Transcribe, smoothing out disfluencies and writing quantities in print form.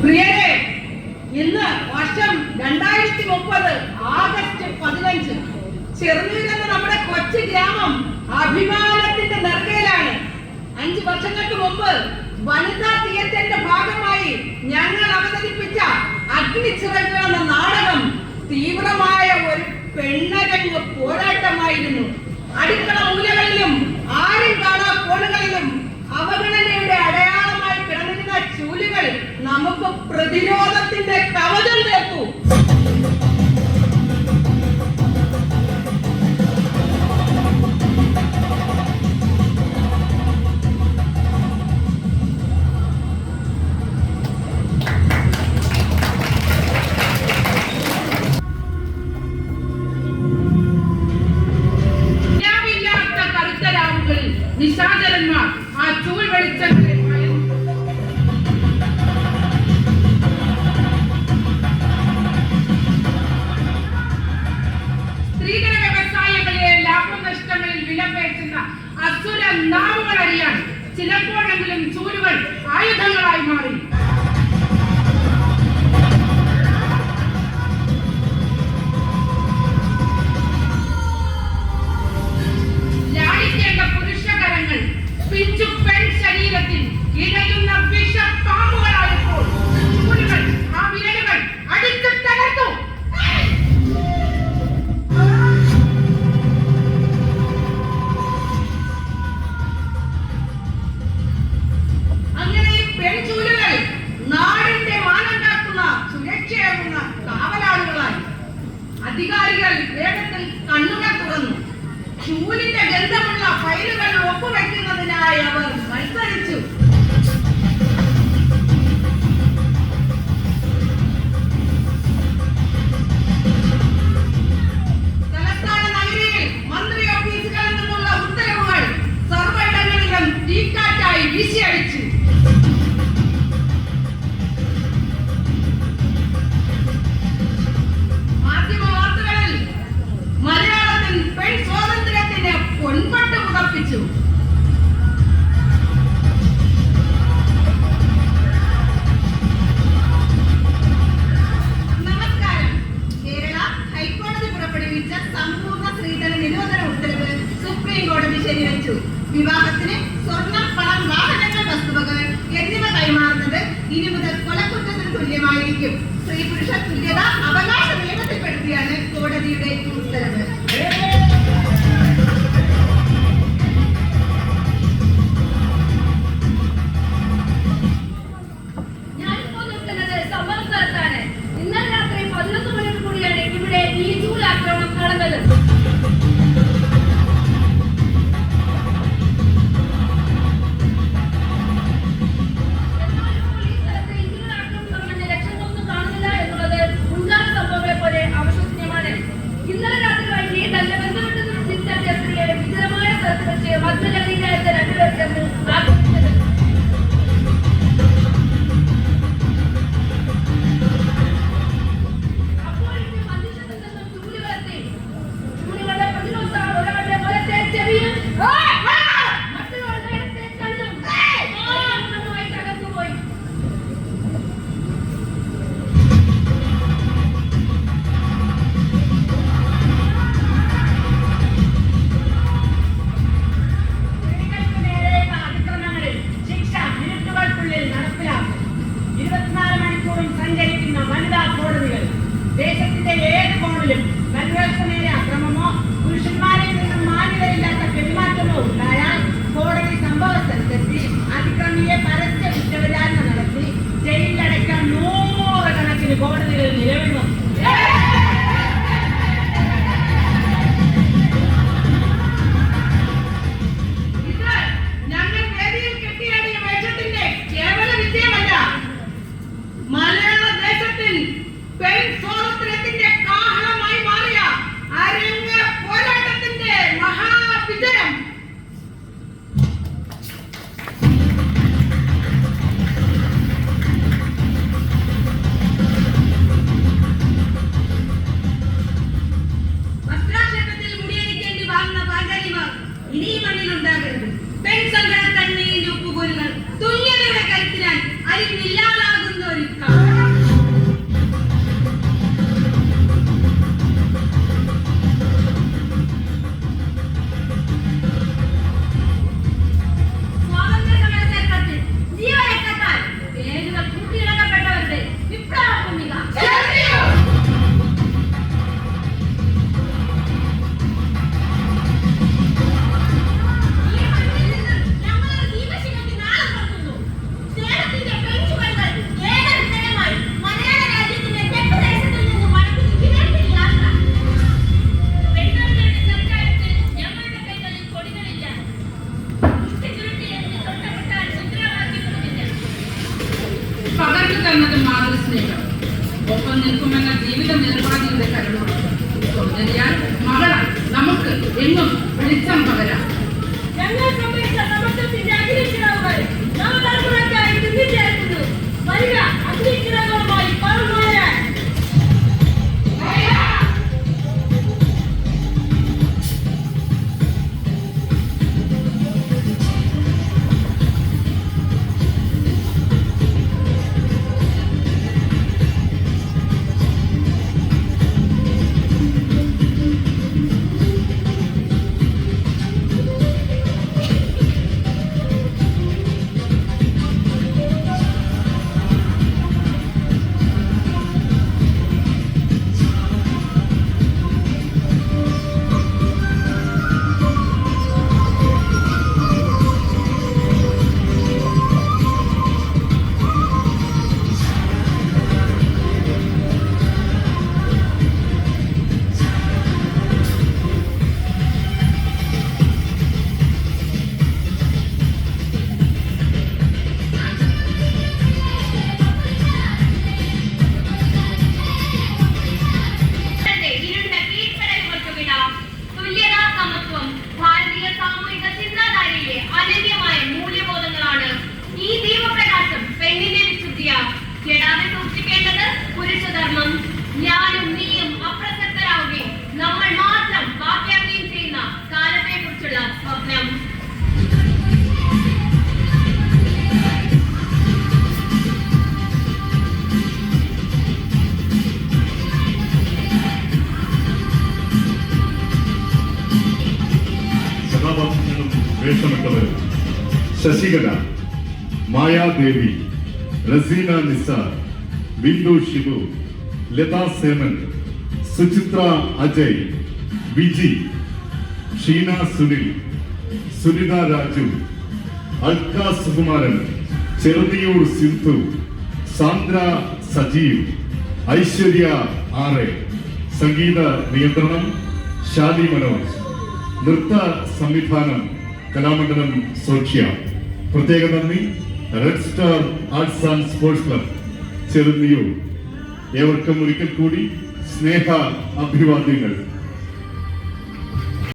പ്രിയരെ, ഇന്ന് വർഷം 2030 ആഗസ്റ്റ് 15. ചെറുനീർ എന്ന നമ്മുടെ കൊച്ചു ഗ്രാമം അഭിമാനത്തിന്റെ നെറുകയിലാണ്. 5 വർഷങ്ങൾക്ക് മുമ്പ് വനിതാ തിയേറ്ററിന്റെ ഭാഗമായി ഞങ്ങൾ അവതരിപ്പിച്ച അഗ്നിച്ചിറകുകൾ എന്ന നാടകം തീവ്രമായ ഒരു പെണ്ണരങ്ങ് പോരാട്ടമായിരുന്നു. അടുക്കള മൂലകളിലും ആരും കാണാ കോണുകളിലും അവഗണനയുടെ അടയാളമായി കിടന്നിരുന്ന ചൂലുകൾ നമുക്ക് പ്രതിരോധത്തിന്റെ കവചം തീർത്തു. നിശാചരന്മാർ ആ ചൂൽ വെളിച്ചങ്ങളെ സ്ത്രീധന വ്യവസായങ്ങളിലെ ലാഭനഷ്ടങ്ങളിൽ വിലപേശുന്ന അസുര നാവുകൾ അറിയാൻ ചിലപ്പോഴെങ്കിലും ചൂലുകൾ ആയുധങ്ങളായി മാറി. ശരീരത്തിൽ ഇഴയുന്ന വിഷപ്പാമ്പുകളായപ്പോൾ ചൂലുകൾ ആ വിരലുകൾ അടിച്ചു തകർത്തു. അങ്ങനെ പെൺചൂലുകൾ നാടിന്റെ മാനം കാക്കുന്ന സുരക്ഷയാകുന്ന കാവലാളുകളായി. അധികാരികൾ വേഗത്തിൽ കണ്ണുകൾ തുറന്നു. ചൂലിന്റെ ഗന്ധമുള്ള ഫയലുകൾ ഒപ്പുവെക്കുന്നതിനായി അവർ മത്സരിച്ചു. തലസ്ഥാന നഗരിയിൽ മന്ത്രി ഓഫീസുകളിൽ നിന്നുള്ള ഉത്തരവുകൾ സർവ്വയിടങ്ങളിലും തീക്കാറ്റായി വീശിയടിച്ചു. മാധ്യമ വാർത്തകളിൽ മലയാളത്തിൽ പെൺ സ്വാതന്ത്ര്യത്തിന് പൊൻപട്ട് പുതപ്പിച്ചു. നമസ്കാരം. കേരള ഹൈക്കോടതി പുറപ്പെടുവിച്ച സമ്പൂർണ്ണ സ്ത്രീധന നിരോധന ഉത്തരവ് സുപ്രീം കോടതി ശരിവെച്ചു. വിവാഹത്തിന് സ്വർണം, പണം, വാഹനങ്ങൾ, വസ്തുവകൾ എന്നിവ കൈമാറുന്നത് ഇനി മുതൽ കൊലക്കുറ്റത്തിന് തുല്യമായിരിക്കും. സ്ത്രീ പുരുഷ തുല്യത അവകാശ നിയമത്തിൽപ്പെടുത്തിയാണ് കോടതിയുടെ ഉത്തരവ്. ഇന്നലെ രാത്രി 11 മണിക്ക് കൂടിയാണ് ഇവിടെ ഈ ചൂൽ ആക്രമണം നടന്നത്. ലക്ഷണമൊന്നും കാണുന്നില്ല എന്നുള്ളത് മുൻകാല സംഭവങ്ങളെ പോലെ അവിശ്വസനീയമാണ്. ഇന്നലെ രാത്രി വൈകി തന്നത് മാതൃസ്നേഹം, ഒപ്പം നിൽക്കുമെന്ന ജീവിത നിലപാടിയുടെ കരുണ. സൗന്ദര്യാൽ മകളാൽ നമുക്ക് എങ്ങും വെളിച്ചം പകരാം. ഞങ്ങൾ സംഭവിച്ച സമത്വത്തിന്റെ അഗ്നിക്കിടവുകൾ നവതലമുറയ്ക്കായി തിരിച്ചേർക്കുന്നു. വരിക അഗ്നിക്കിടവുകളുമായി പറന്നുയരാൻ. ഞാനും നീയും അപ്രസക്തരാവുകയും നമ്മൾ മാത്രം ബാക്കിയാവുകയും ചെയ്യുന്ന കാലത്തെ കുറിച്ചുള്ള സ്വപ്നം. കഥാപാത്രങ്ങളും വേഷമിട്ടവരും ശശികല, മായാദേവി, റസീന നിസാർ, ബിന്ദു ഷിബു, ലതാ സേമൻ, സുചിത്ര അജയ്, വിജി, ഷീന സുനിൽ, സുനിത രാജു, അൽക്ക സുകുമാരൻ, ചെറുതിയൂർ സിന്ധു, സാന്ദ്ര സജീവ്, ഐശ്വര്യ ആറെ. സംഗീത നിയന്ത്രണം ഷാലി മനോജ്. നൃത്ത സംവിധാനം കലാമണ്ഡലം സോഷ്യ. പ്രത്യേക നന്ദി red star arts and sports club Cheruthiyur. ഏവർക്കും ഒരിക്കൽ കൂടി സ്നേഹ അഭിവാദ്യങ്ങൾ.